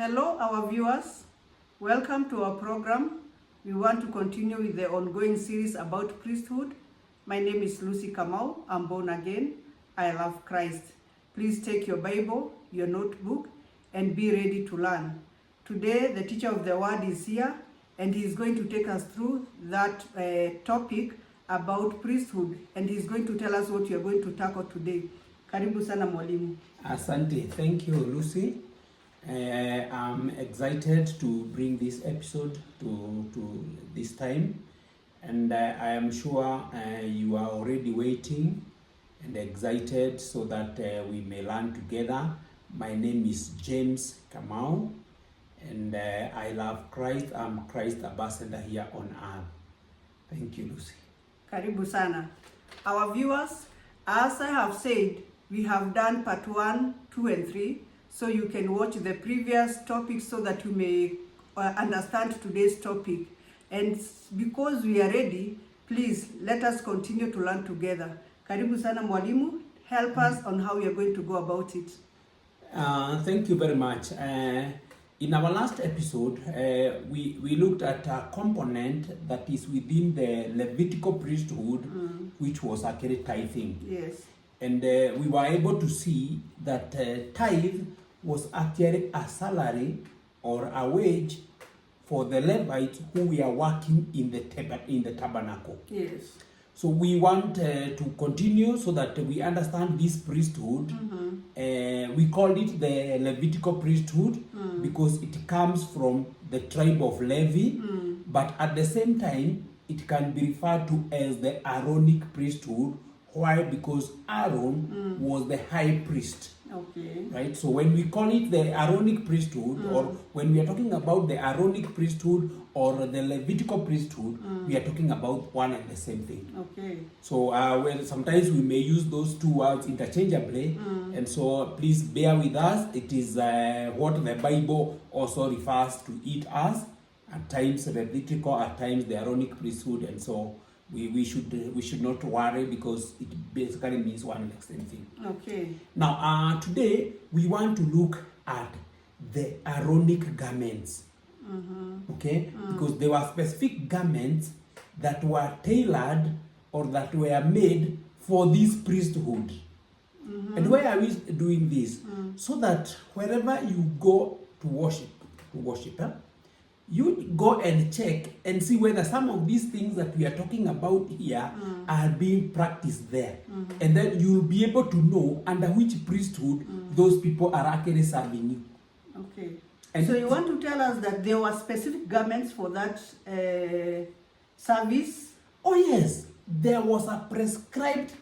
Hello, our viewers. Welcome to our program. We want to continue with the ongoing series about priesthood. My name is Lucy Kamau. I'm born again. I love Christ. Please take your Bible, your notebook, and be ready to learn. Today, the teacher of the word is here, and he is going to take us through that topic about priesthood, and he's going to tell us what we are going to tackle today. Karibu sana mwalimu. Asante. Thank you, Lucy. I'm excited to bring this episode to this time, and I am sure you are already waiting and excited so that we may learn together. My name is James Kamau, and I love Christ. I'm Christ ambassador here on earth. Thank you, Lucy. Karibu sana. Our viewers, as I have said, we have done part 1, 2, and 3. So you can watch the previous topics so that you may understand today's topic. And because we are ready, please let us continue to learn together. Karibu sana mwalimu, help us on how we are going to go about it. Thank you very much. In our last episode, we looked at a component that is within the Levitical priesthood, which was actually tithing. Yes. And we were able to see that tithe was actually a salary or a wage for the Levites who were working in the tabernacle. Yes. So we want to continue so that we understand this priesthood. We called it the Levitical priesthood because it comes from the tribe of Levi, but at the same time, it can be referred to as the Aaronic priesthood. Why? Because Aaron was the high priest. Okay. Right? So when we call it the Aaronic priesthood, or when we are talking about the Aaronic priesthood or the Levitical priesthood, we are talking about one and the same thing. Okay. So well, sometimes we may use those two words interchangeably, and so please bear with us. It is what the Bible also refers to it as. At times Levitical, at times the Aaronic priesthood, and so we should not worry because it basically means one and the same thing. Okay. Now, today we want to look at the Aaronic garments. Okay, because there were specific garments that were tailored or that were made for this priesthood. And why are we doing this? So that wherever you go to worship, you go and check and see whether some of these things that we are talking about here are being practiced there. And then you'll be able to know under which priesthood those people are actually serving you. Okay. And so you want to tell us that there were specific garments for that service? Oh yes, there were prescribed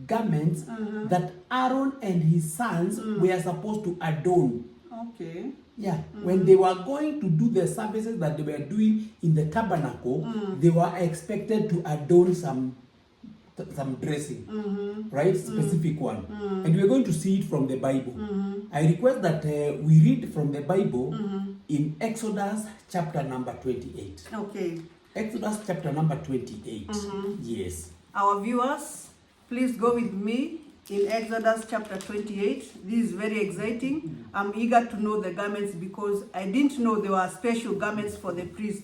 garments that Aaron and his sons were supposed to adorn. Okay. Yeah, when they were going to do the services that they were doing in the tabernacle, they were expected to adorn some dressing, right? Specific one. And we're going to see it from the Bible. I request that we read from the Bible in Exodus chapter number 28. Okay. Exodus chapter number 28. Yes. Our viewers, please go with me in Exodus chapter 28. This is very exciting. I'm eager to know the garments because I didn't know there were special garments for the priest.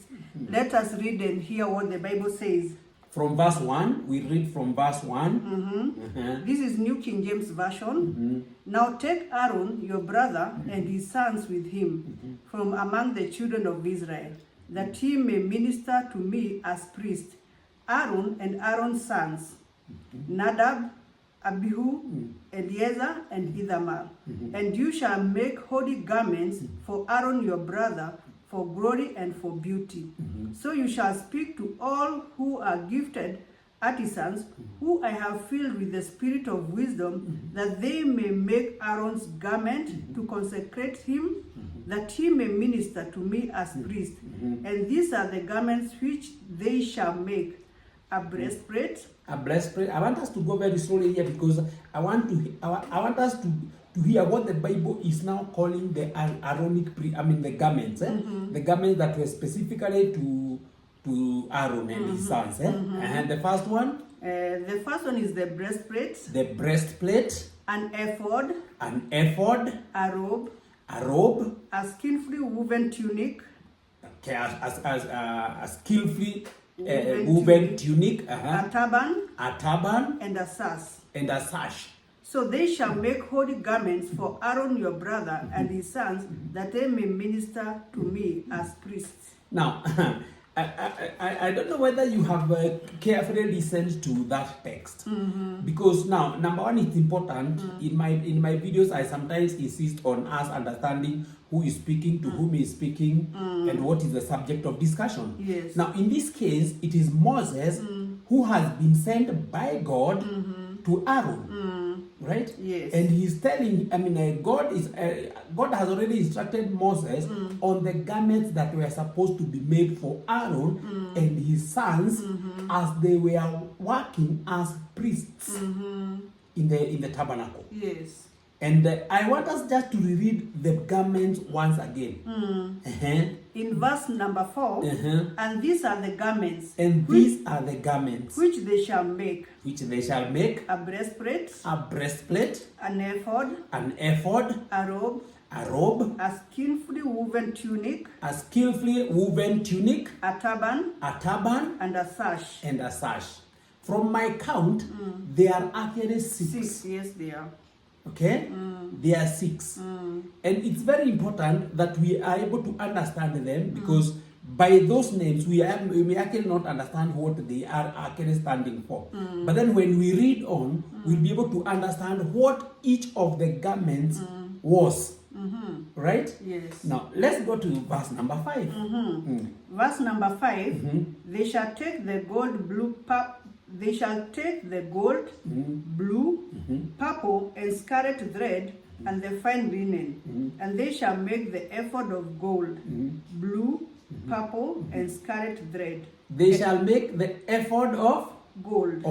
Let us read and hear what the Bible says. From verse 1, we read from verse 1. This is New King James Version. Now take Aaron, your brother, and his sons with him from among the children of Israel, that he may minister to me as priest. Aaron and Aaron's sons, Nadab, Abihu, Eleazar, and Ithamar. And you shall make holy garments for Aaron your brother, for glory and for beauty. So you shall speak to all who are gifted artisans, who I have filled with the spirit of wisdom, that they may make Aaron's garment to consecrate him, that he may minister to me as priest. And these are the garments which they shall make: a breastplate. I want us to go very slowly here because I want us to hear what the Bible is now calling the Aaronic the garments, the garments that were specifically to Aaron and his sons. And the first one? The first one is the breastplate. The breastplate. An ephod. An ephod. A robe. a robe, a skillfully woven tunic, okay, a skillfully Woven woven tunic, a turban, a turban, and a sash. and a sash. So they shall make holy garments for Aaron your brother and his sons, that they may minister to me as priests. Now, I don't know whether you have carefully listened to that text, because now, number one, it's important. In my videos, I sometimes insist on us understanding who is speaking, to whom is speaking, and what is the subject of discussion. Yes. Now, in this case, it is Moses who has been sent by God to Aaron, right? Yes. And he's telling, God has already instructed Moses on the garments that were supposed to be made for Aaron and his sons as they were working as priests in the tabernacle. Yes. And I want us just to reread the garments once again. In verse number 4, and these are the garments And these are the garments which they shall make: which they shall make: a breastplate, a breastplate, an ephod, an ephod, a robe, a skillfully woven tunic, a skillfully woven tunic, a turban, and a sash. a sash. From my count, there are actually six. Yes, they are. Okay? There are six. And it's very important that we are able to understand them, because by those names, we may actually not understand what they are actually standing for. But then when we read on, we'll be able to understand what each of the garments was. Right? Yes. Now, let's go to verse number 5. Verse number 5, they shall take the gold, blue, blue, purple, and scarlet thread, and the fine linen, and they shall make the ephod of gold, blue, purple, and scarlet thread. They shall make the ephod of gold,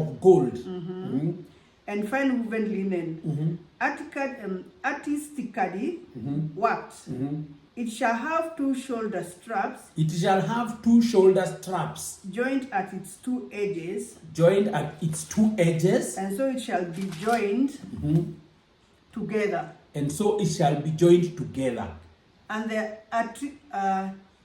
and fine woven linen, artistically worked. It shall have 2 shoulder straps. It shall have 2 shoulder straps. Joined at its 2 edges. Joined at its 2 edges. And so it shall be joined together. And so it shall be joined together. And the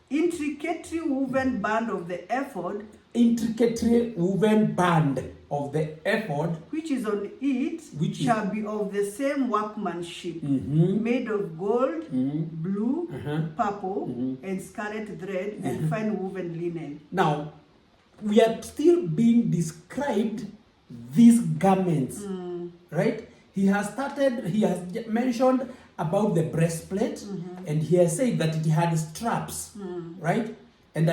intricately woven band of the ephod. Intricately woven band of the ephod, which is on it, shall be of the same workmanship, made of gold, blue, purple, and scarlet thread, and fine woven linen. Now, we are still being described these garments, right? He has mentioned about the breastplate, and he has said that it had straps, right? And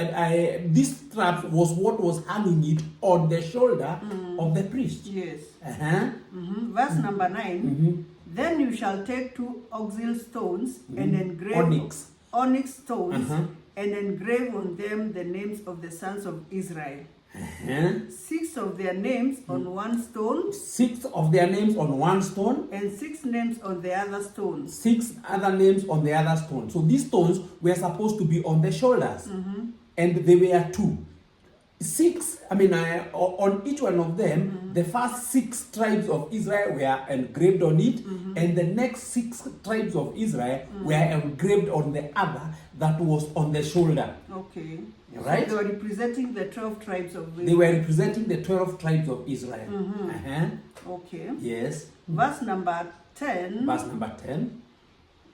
this strap was what was hanging it on the shoulder of the priest. Yes. Verse number 9. Then you shall take 2 oxyl stones and engrave onyx stones and engrave on them the names of the sons of Israel. 6 of their names on one stone. 6 of their names on one stone. And 6 names on the other stone. 6 other names on the other stone. So these stones were supposed to be on the shoulders. And they were 2. 6, on each one of them, the first 6 tribes of Israel were engraved on it, and the next 6 tribes of Israel were engraved on the other that was on the shoulder. Okay. Right? So they were representing the 12 tribes of Israel. They were representing the 12 tribes of Israel. Okay. Yes. Verse number 10. Verse number 10.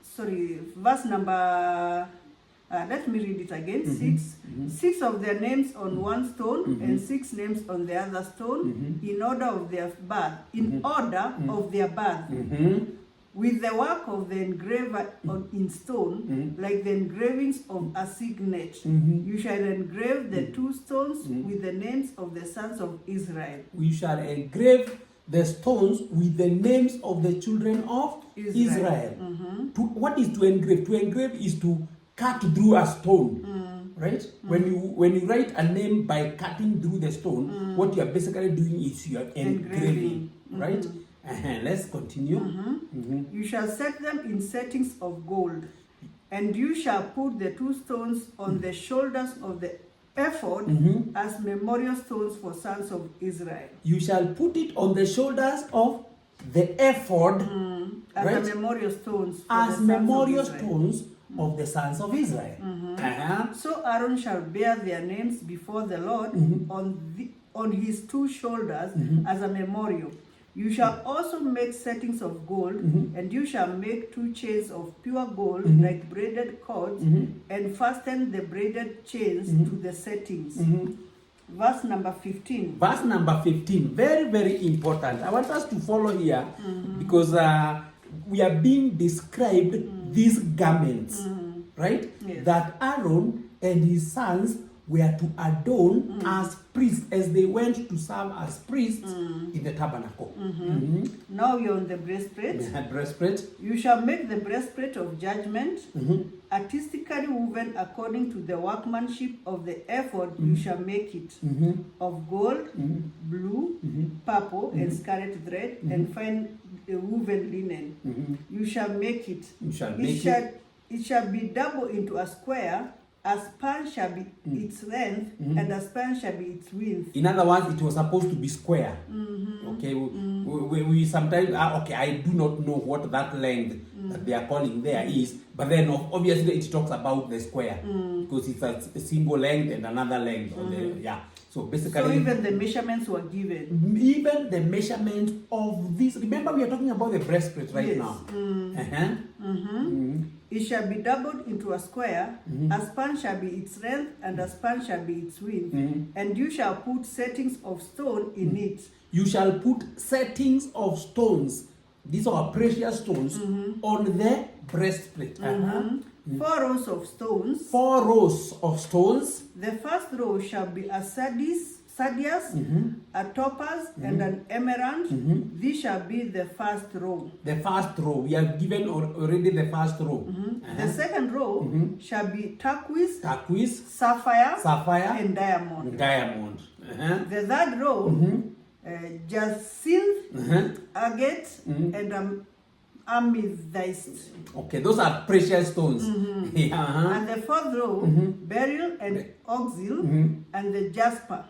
Sorry, verse number... let me read it again. 6 of their names on one stone, and 6 names on the other stone, in order of their birth. With the work of the engraver in stone, like the engravings of a signet. You shall engrave the 2 stones with the names of the sons of Israel. We shall engrave the stones with the names of the children of Israel. What is to engrave? To engrave is to cut through a stone, right? When you write a name by cutting through the stone, what you are basically doing is you are engraving, right? Let's continue. You shall set them in settings of gold, and you shall put the 2 stones on the shoulders of the ephod as memorial stones for sons of Israel. You shall put it on the shoulders of the ephod as right, a memorial stones for as the sons memorial of Israel. stones of the sons of Israel. So Aaron shall bear their names before the Lord on his two shoulders as a memorial. You shall also make settings of gold, and you shall make 2 chains of pure gold like braided cords, and fasten the braided chains to the settings. Verse number 15. Verse number 15, very, very important. I want us to follow here because we are being described these garments, right? Yes. That Aaron and his sons were to adorn as priests as they went to serve as priests in the tabernacle. Now you're on the breastplate. Breastplate. You shall make the breastplate of judgment, artistically woven according to the workmanship of the ephod. You shall make it of gold, blue, purple, and scarlet thread, and fine woven linen. You shall make it. You shall make it. It shall be double into a square. A span shall be its length, and a span shall be its width. In other words, it was supposed to be square. Okay, we sometimes, okay, I do not know what that length that they are calling there is, but then obviously it talks about the square because it's a single length and another length. So basically, so even the measurements were given. Even the measurement of this. Remember, we are talking about the breastplate right now. It shall be doubled into a square. A span shall be its length, and a span shall be its width. And you shall put settings of stone in it. You shall put settings of stones. These are precious stones on the breastplate. 4 rows of stones. 4 rows of stones. The first row shall be a sardius, a topaz, and an emerald. This shall be the first row. The first row. We have given already the first row. The second row shall be turquoise, sapphire, and diamond. The third row, jacinth, agate, and amethyst. Okay, those are precious stones. And the fourth row, beryl and oxyl, and the jasper.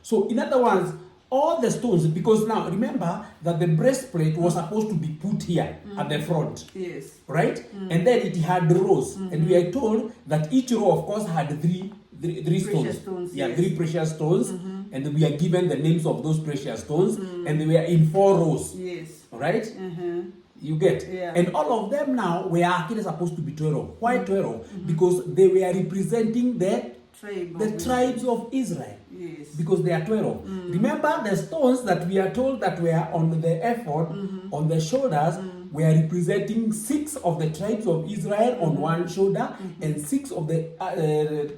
So in other words, all the stones, because now remember that the breastplate was supposed to be put here at the front. Yes. Right? And then it had rows. And we are told that each row, of course, had three stones. Yes. 3 precious stones. And we are given the names of those precious stones. And they were in 4 rows. Yes. Right? You get? Yeah. And all of them now were actually supposed to be 12. Why 12? Because they were representing the tribes of Israel. Yes. Because they are 12. Remember the stones that we are told that were on the ephod, on the shoulders, were representing 6 of the tribes of Israel on one shoulder, and 6 of the other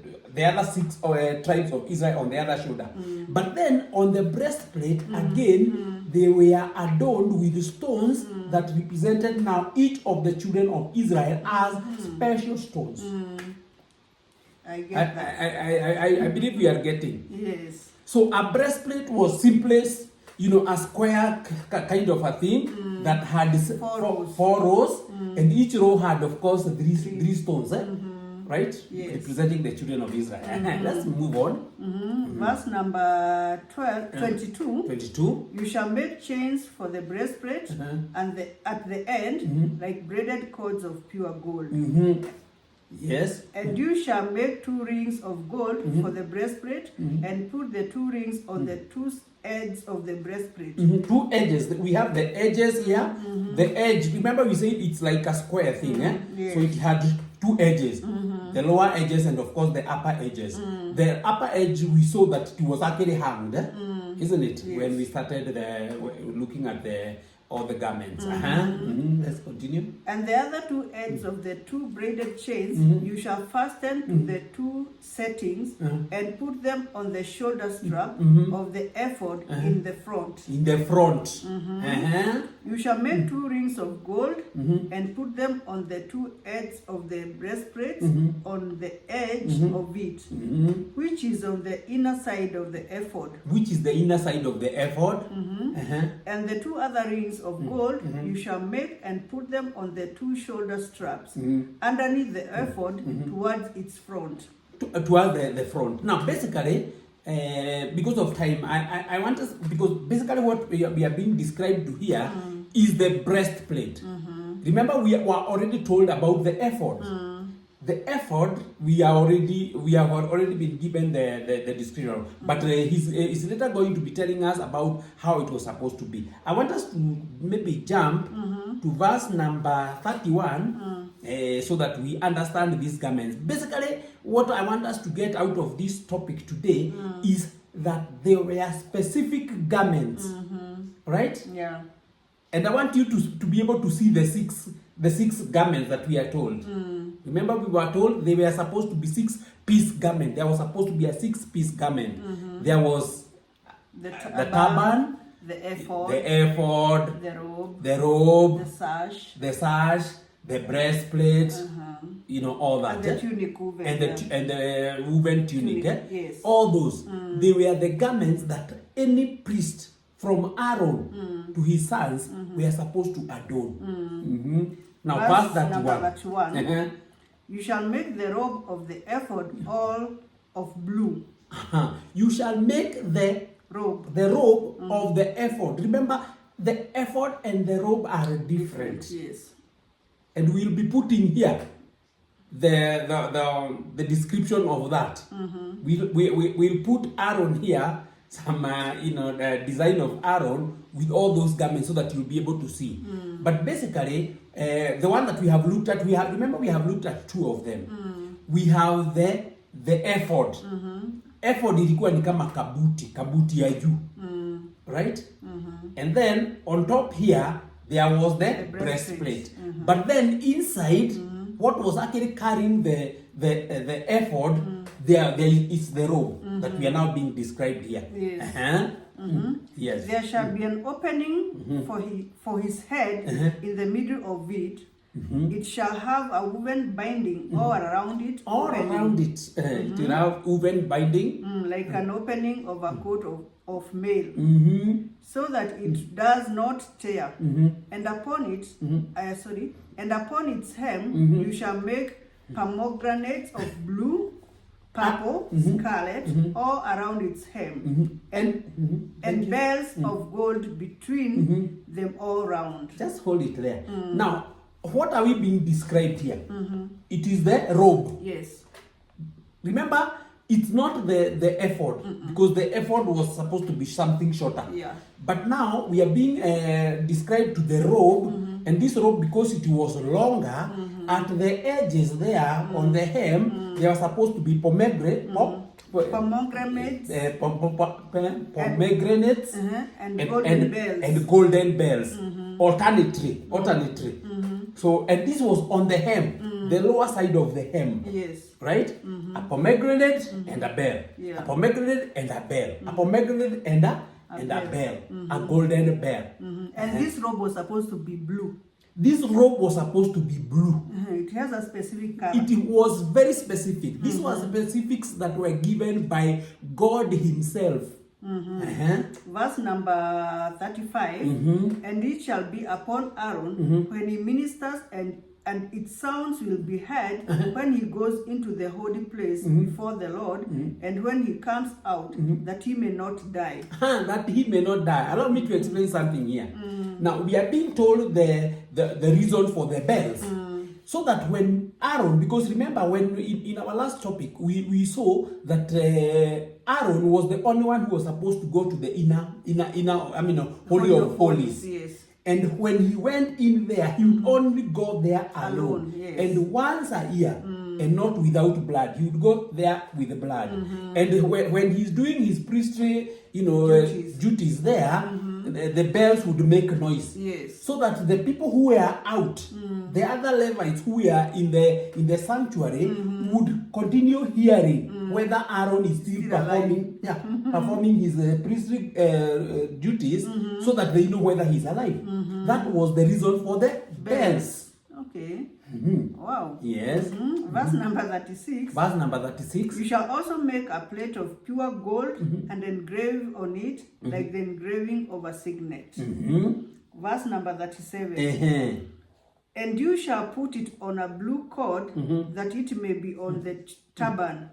6 tribes of Israel on the other shoulder. But then on the breastplate, again, they were adorned with stones that represented now each of the children of Israel as special stones. I get that. I believe we are getting. Yes. So a breastplate was simply, a square kind of a thing that had 4 rows, and each row had, of course, 3 stones, right? Yes. Representing the children of Israel. Let's move on. Verse number 22. 22. You shall make chains for the breastplate, and at the end, like braided cords of pure gold. Yes. And you shall make 2 rings of gold for the breastplate, and put the 2 rings on the 2 edges of the breastplate. 2 edges. We have the edges here. The edge, remember we said it's like a square thing. Yes. So it had 2 edges. The lower edges and of course the upper edges. The upper edge, we saw that it was actually hanged, isn't it? Yes. When we started looking at all the garments. Let's continue. And the other 2 ends of the 2 braided chains you shall fasten to the 2 settings, and put them on the shoulder strap of the ephod in the front. In the front. You shall make 2 rings of gold, and put them on the 2 ends of the breastplate, on the edge of it, which is on the inner side of the ephod. Which is the inner side of the ephod. And the 2 other rings of gold you shall make, and put them on the 2 shoulder straps underneath the ephod towards its front. Towards the front. Now, basically, because of time, I want us, because basically what we are being described to here is the breastplate. Remember, we were already told about the effort. The effort, we have already been given the description, but he's later going to be telling us about how it was supposed to be. I want us to maybe jump to verse number 31 so that we understand these garments. Basically, what I want us to get out of this topic today is that there were specific garments, right? Yeah. And I want you to be able to see the six garments that we are told. Remember, we were told they were supposed to be 6-piece garment. There was supposed to be a 6-piece garment. There was the turban, the ephod, the robe, the sash, the breastplate, all that. And the tunic woven. And the woven tunic. Yes. All those. They were the garments that any priest from Aaron to his sons were supposed to adorn. Now, verse 31. You shall make the robe of the ephod all of blue. You shall make the robe of the ephod. Remember, the ephod and the robe are different. Yes. And we'll be putting here the description of that. We'll put Aaron here, some the design of Aaron with all those garments so that you'll be able to see. But basically, the one that we have looked at, we have looked at two of them. We have the ephod. Ephod ilikuwa ni kama kabuti ya juu, right? And then on top here there was the breastplate. But then inside, what was actually carrying the ephod, there is the robe that we are now being described here. Yes. Yes. There shall be an opening for his head in the middle of it. It shall have a woven binding all around it. It will have woven binding. Like an opening of a coat of mail. So that it does not tear. And upon it, and upon its hem you shall make pomegranates of blue, purple, scarlet, all around its hem, and bells of gold between them all round. Just hold it there. Now, what are we being described here? It is the robe. Yes. Remember, it's not the ephod, because the ephod was supposed to be something shorter. Yeah. But now we are being described to the robe, and this robe, because it was longer, at the edges there on the hem, there was supposed to be pomegranates, and golden bells, alternately. So, and this was on the hem, the lower side of the hem. Yes. Right? A pomegranate and a bell. Yeah. A pomegranate and a bell. A pomegranate and a bell. A golden bell. And this robe was supposed to be blue. This robe was supposed to be blue. It has a specific color. It was very specific. These were specifics that were given by God Himself. Verse number 35. And it shall be upon Aaron when he ministers, and its sounds will be heard when he goes into the holy place before the Lord, and when he comes out, that he may not die. That he may not die. Allow me to explain something here. Now, we are being told the reason for the bells. So that when Aaron, because remember when in our last topic, we saw that Aaron was the only one who was supposed to go to the inner, Holy of Holies. Yes. And when he went in there, he would only go there alone. Yes. And once a year, and not without blood. He would go there with blood. And when he's doing his priestly, duties there, the bells would make noise. Yes. So that the people who were out, the other Levites who were in the sanctuary, would continue hearing whether Aaron is still performing his priestly duties, so that they know whether he's alive. That was the reason for the bells. Okay. Wow. Yes. Verse number 36. Verse number 36. You shall also make a plate of pure gold and engrave on it like the engraving of a signet. Verse number 37. And you shall put it on a blue cord, that it may be on the turban.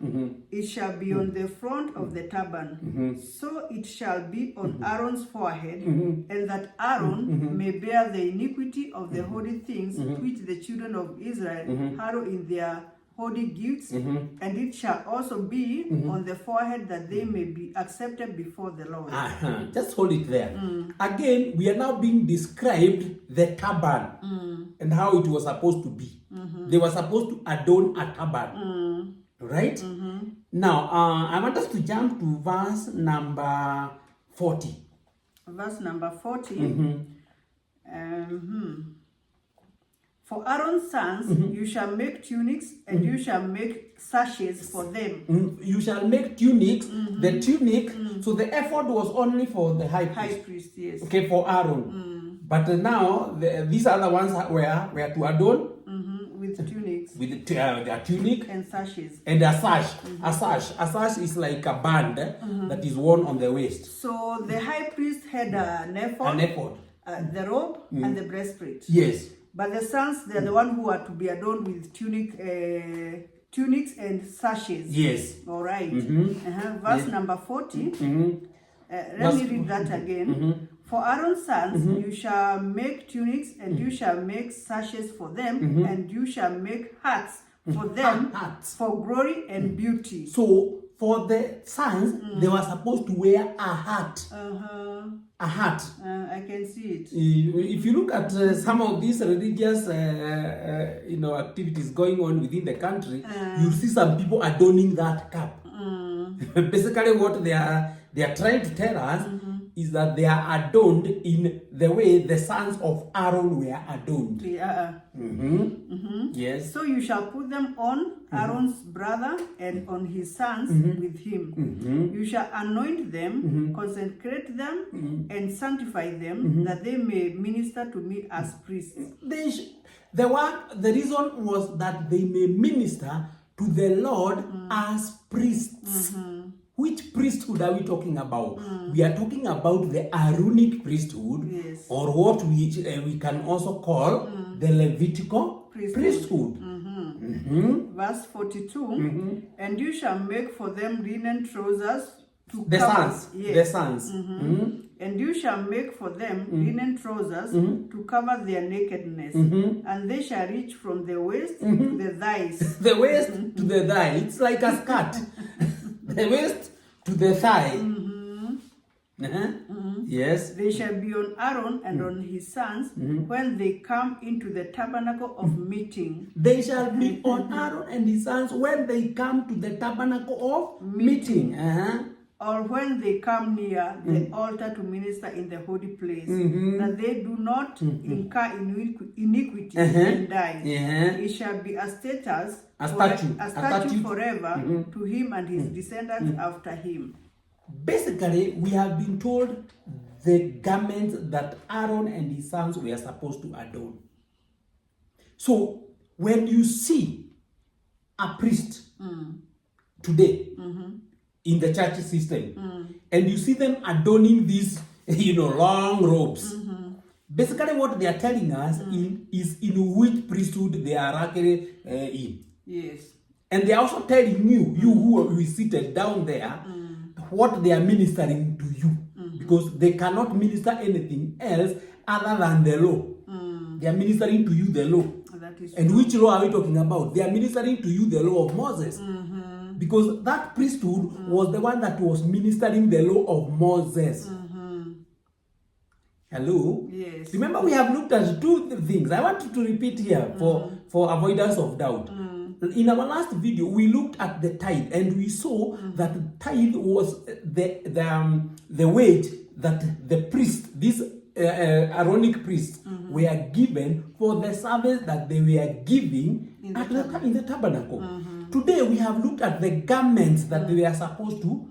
It shall be on the front of the turban. So it shall be on Aaron's forehead, and that Aaron may bear the iniquity of the holy things which the children of Israel hallow in their holy gifts, and it shall also be on the forehead, that they may be accepted before the Lord. Just hold it there. Again, we are now being described the turban and how it was supposed to be. They were supposed to adorn a turban, right? Now, I want us to jump to verse number 40. Verse number 40. For Aaron's sons, you shall make tunics, and you shall make sashes for them. You shall make tunics. The tunic, so the effort was only for the high priest. High priest, yes. Okay, for Aaron. But now, these other ones were to adorn. With tunics. With their tunic. And sashes. And a sash. A sash is like a band that is worn on the waist. So the high priest had an ephod. The robe and the breastplate. Yes. But the sons, they're the one who are to be adorned with tunics and sashes. Yes. All right. Verse number 40. Let me read that again. For Aaron's sons, you shall make tunics, and you shall make sashes for them, and you shall make hats for them, for glory and beauty. So, for the sons, they were supposed to wear a hat. A hat. I can see it. If you look at some of these religious, activities going on within the country, you see some people adorning that cap. Basically, what they are trying to tell us is that they are adorned in the way the sons of Aaron were adorned. Yes. So you shall put them on Aaron's brother and on his sons with him. You shall anoint them, consecrate them, and sanctify them, that they may minister to me as priests. The reason was that they may minister to the Lord as priests. Which priesthood are we talking about? We are talking about the Aaronic priesthood, yes, or what we can also call the Levitical priesthood. Verse 42, and you shall make for them linen trousers to the cover. sons, the sons. And you shall make for them linen trousers to cover their nakedness, and they shall reach from the waist to the thighs. The waist to the thigh. It's like a skirt. The waist to the thigh. Yes. They shall be on Aaron and on his sons when they come into the tabernacle of meeting. They shall be on Aaron and his sons when they come to the tabernacle of meeting. Or when they come near the altar to minister in the holy place, that they do not incur iniquity and die. It shall be a statute forever to him and his descendants after him. Basically, we have been told the garments that Aaron and his sons were supposed to adorn. So, when you see a priest today, in the church system, and you see them adorning these, long robes. Basically, what they are telling us is in which priesthood they are actually in. Yes. And they are also telling you who is seated down there, what they are ministering to you, because they cannot minister anything else other than the law. They are ministering to you the law. That is and true. which law are we talking about? They are ministering to you the law of Moses. Because that priesthood was the one that was ministering the law of Moses. Hello? Yes. Remember, we have looked at two things. I want to repeat here for avoidance of doubt. In our last video, we looked at the tithe, and we saw that the tithe was the wage that the priest, these Aaronic priests, were given for the service that they were giving in the tabernacle. Today we have looked at the garments that they were supposed to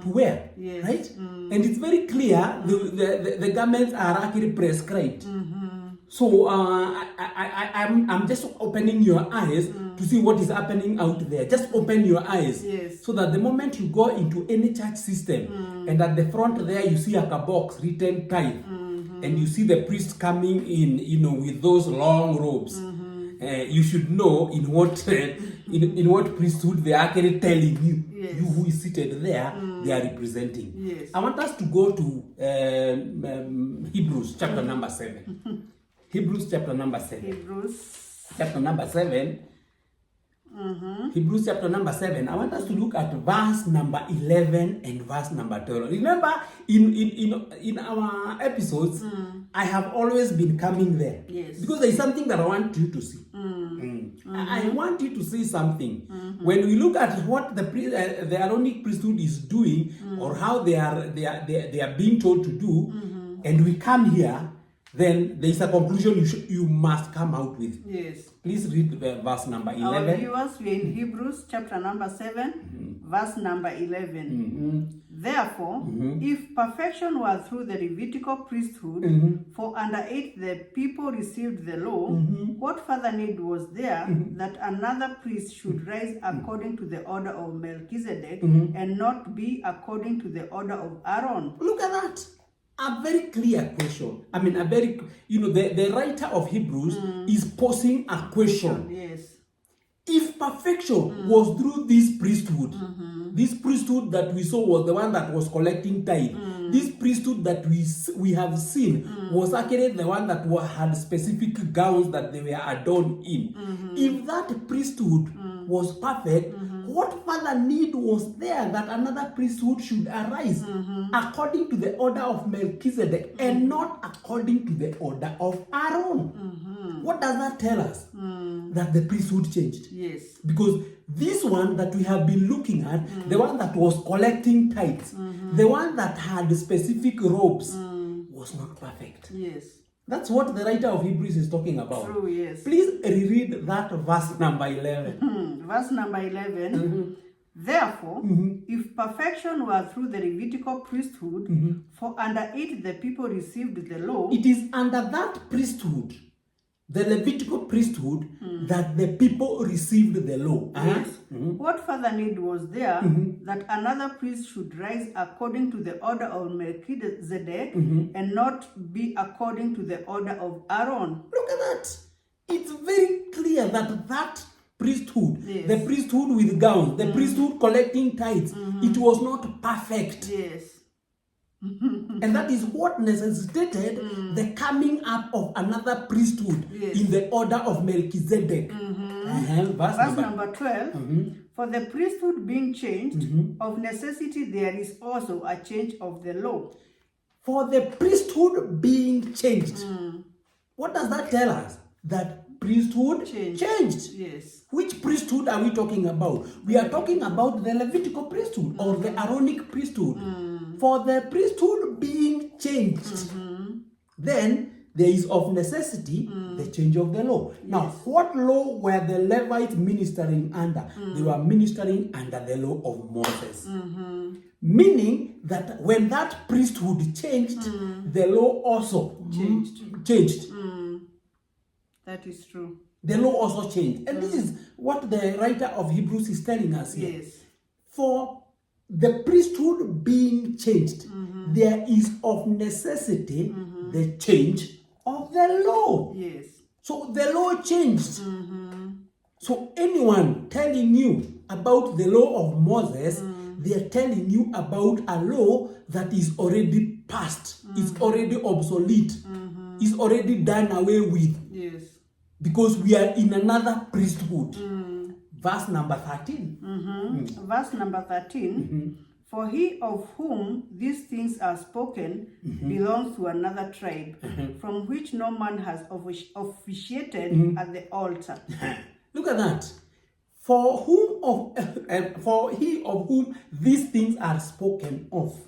wear, right? And it's very clear the garments are actually prescribed. So I'm just opening your eyes to see what is happening out there. Just open your eyes, so that the moment you go into any church system and at the front there you see like a box written tithe, and you see the priest coming in, with those long robes, you should know in what in what priesthood they are actually telling you. Yes. You who is seated there, they are representing. Yes. I want us to go to Hebrews chapter number 7. Hebrews chapter number 7. Hebrews Chapter number 7. Hebrews chapter number 7. I want us to look at verse number 11 and verse number 12. Remember, in our episodes, I have always been coming there. Yes. Because there is something that I want you to see. I want you to see something. When we look at what the Aaronic priesthood is doing, or how they are being told to do, and we come here, then there is a conclusion you must come out with. Yes. Please read verse number 11. Our viewers, we are in Hebrews chapter number 7, verse number 11. Therefore, if perfection were through the Levitical priesthood, for under it the people received the law, what further need was there that another priest should rise according to the order of Melchizedek and not be according to the order of Aaron? Look at that. A very clear question. I mean, a very, the writer of Hebrews is posing a question. Yes. If perfection was through this priesthood that we saw was the one that was collecting tithe, this priesthood that we have seen was actually the one that had specific gowns that they were adorned in. If that priesthood was perfect, what further need was there that another priesthood should arise according to the order of Melchizedek and not according to the order of Aaron? What does that tell us? That the priesthood changed. Yes. Because this one that we have been looking at, the one that was collecting tithes, the one that had specific robes, was not perfect. Yes. That's what the writer of Hebrews is talking about. True, yes. Please reread that verse number 11. Verse number 11. Therefore, if perfection were through the Levitical priesthood, for under it the people received the law. It is under that priesthood, the Levitical priesthood, that the people received the law. Yes. What further need was there that another priest should rise according to the order of Melchizedek and not be according to the order of Aaron? Look at that. It's very clear that priesthood, Yes. the priesthood with gowns, the priesthood collecting tithes, it was not perfect. Yes. And that is what necessitated the coming up of another priesthood in the order of Melchizedek. Verse number 12. For the priesthood being changed, of necessity there is also a change of the law. For the priesthood being changed. What does that tell us? That priesthood changed. Yes. Which priesthood are we talking about? We are talking about the Levitical priesthood or the Aaronic priesthood. For the priesthood being changed, then there is of necessity the change of the law. Now, what law were the Levites ministering under? They were ministering under the law of Moses. Meaning that when that priesthood changed, the law also changed. That is true. The law also changed. And this is what the writer of Hebrews is telling us here. Yes. For the priesthood being changed, there is of necessity the change of the law. Yes. So the law changed. So anyone telling you about the law of Moses, they are telling you about a law that is already past, is already obsolete, is already done away with. Yes. Because we are in another priesthood. Verse number 13. Verse number 13. For he of whom these things are spoken belongs to another tribe, from which no man has officiated at the altar. Look at that. For he of whom these things are spoken of.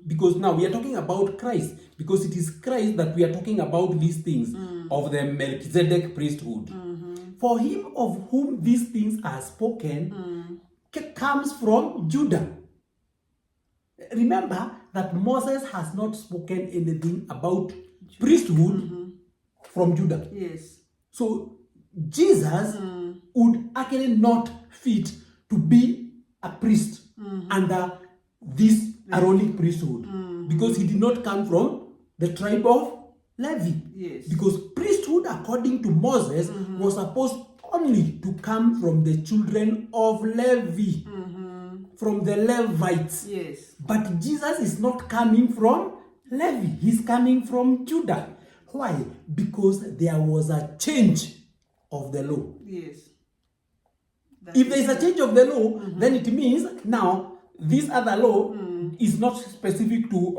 Because now we are talking about Christ. Because it is Christ that we are talking about these things of the Melchizedek priesthood. For him of whom these things are spoken comes from Judah. Remember that Moses has not spoken anything about priesthood from Judah. Yes. So Jesus would actually not fit to be a priest under this Aaronic priesthood because he did not come from the tribe of Levi. Yes. Because priesthood, according to Moses, was supposed only to come from the children of Levi, from the Levites. Yes. But Jesus is not coming from Levi. He's coming from Judah. Why? Because there was a change of the law. Yes. If there is a change of the law, then it means now this other law is not specific to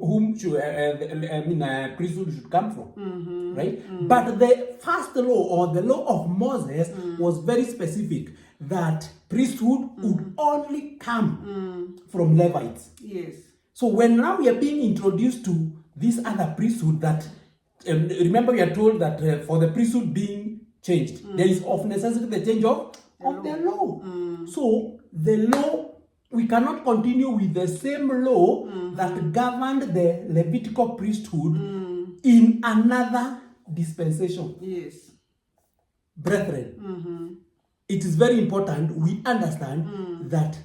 whom should, priesthood should come from, right? But the first law, or the law of Moses, was very specific that priesthood would only come from Levites. Yes. So when now we are being introduced to this other priesthood, that remember we are told that for the priesthood being changed, there is of necessity the change of the law. So the law, we cannot continue with the same law that governed the Levitical priesthood in another dispensation. Yes. Brethren, it is very important we understand that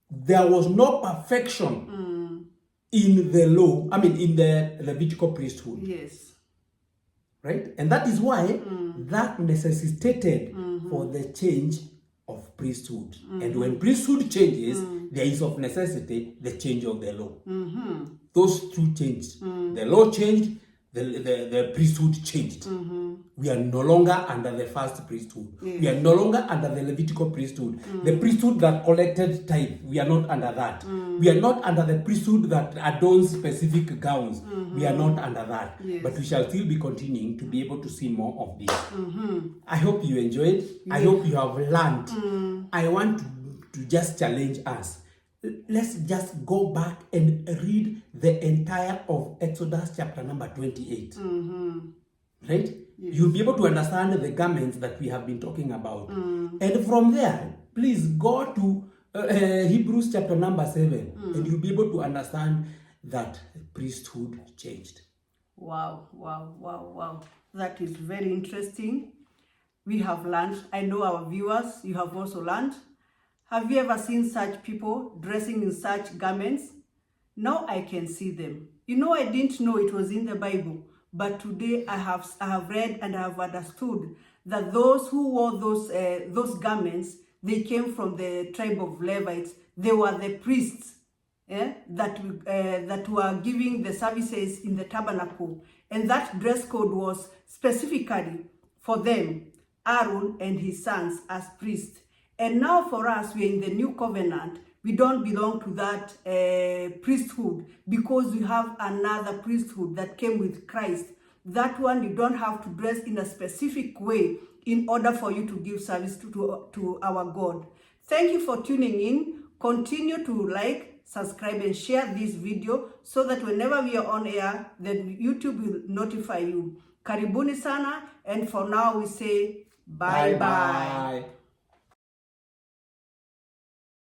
there was no perfection in the law, in the Levitical priesthood. Yes. Right? And that is why that necessitated for the change of priesthood. And when priesthood changes, there is of necessity the change of the law. Those two changed. The law changed, the priesthood changed. We are no longer under the first priesthood. Yes. We are no longer under the Levitical priesthood. The priesthood that collected tithe, we are not under that. We are not under the priesthood that adorns specific gowns. We are not under that. Yes. But we shall still be continuing to be able to see more of this. I hope you enjoyed. I hope you have learned. I want to just challenge us. Let's just go back and read the entire of Exodus chapter number 28. Right? Yes. You'll be able to understand the garments that we have been talking about. And from there, please go to Hebrews chapter number 7, and you'll be able to understand that priesthood changed. Wow, wow, wow, wow. That is very interesting. We have learned. I know our viewers, you have also learned. Have you ever seen such people dressing in such garments? Now I can see them. I didn't know it was in the Bible, but today I have read and I have understood that those who wore those garments, they came from the tribe of Levites. They were the priests that were giving the services in the tabernacle, and that dress code was specifically for them, Aaron and his sons as priests. And now for us, we are in the new covenant. We don't belong to that priesthood, because we have another priesthood that came with Christ. That one, you don't have to dress in a specific way in order for you to give service to our God. Thank you for tuning in. Continue to like, subscribe, and share this video so that whenever we are on air, then YouTube will notify you. Karibuni sana, and for now we say bye-bye.